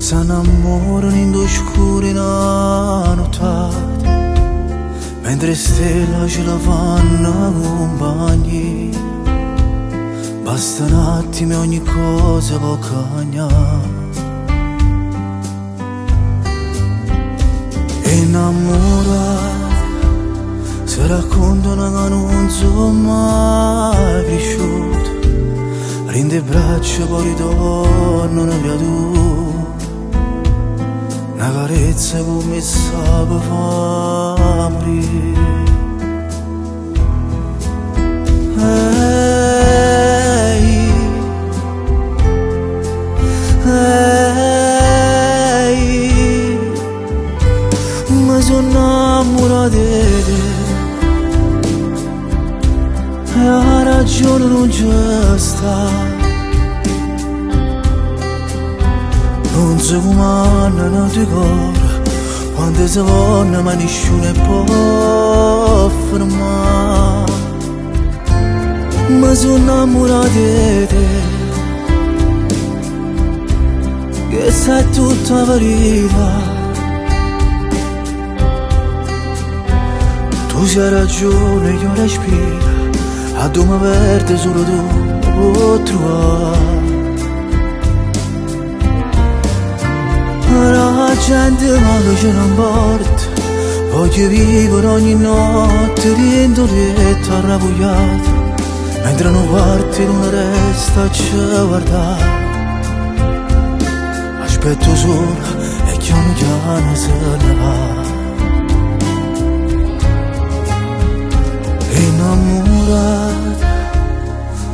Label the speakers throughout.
Speaker 1: si innamorano in oscurità nottata, mentre stelle ce la fanno compagni. Basta un attimo e ogni cosa può cambiare. Innamorati si raccontano che non sono mai cresciuto, rende braccia poi ritornano via tu. Una carezza come sa per fa morire. Mi sono innamorato di te e la ragione non c'è sta. Non si comandano i cuori quando si vanno, ma nessuno può fermare. Mi sono innamorato di te, che sai tutta la verità. Tu sei ragione, io respiro, a dove verde solo tu puoi trovare. La gente male ce non porta, voglio vivere ogni notte dentro letto arrabbiato, mentre non parte non resta a ci guardare. Aspetto solo e piano piano se ne va. Innamorata,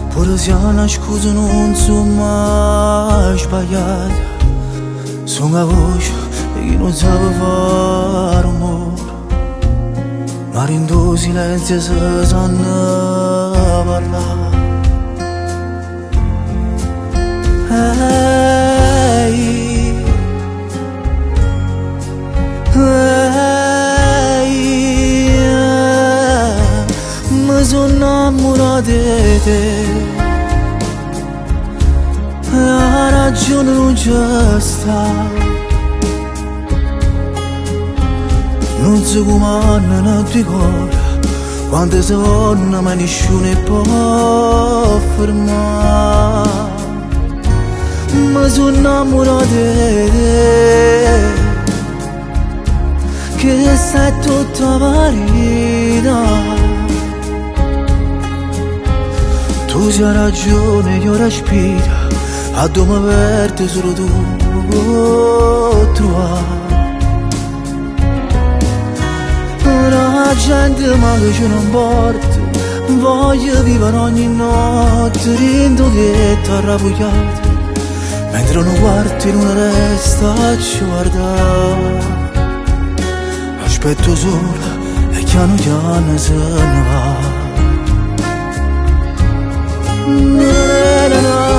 Speaker 1: pure se una scusa non sono mai sbagliata. Sono una voce che non sa fare rumore, ma in tuo silenzio si sanno parlare. Mi sono innamorato di te, la ragione non c'è sta. Non si comandano i cuori quando si vanno, ma nessuno può fermare. Mi sono innamorato di te, che sai tutta la verità. Tu sei ragione, io respiro, a dove verde solo tu puoi trovare. La gente male ce non porta, voglio vivere ogni notte dentro letto arrabbiato, mentre non guardi non resta a ci guardare. Aspetto sola e piano piano se ne va. Na, na, na, na.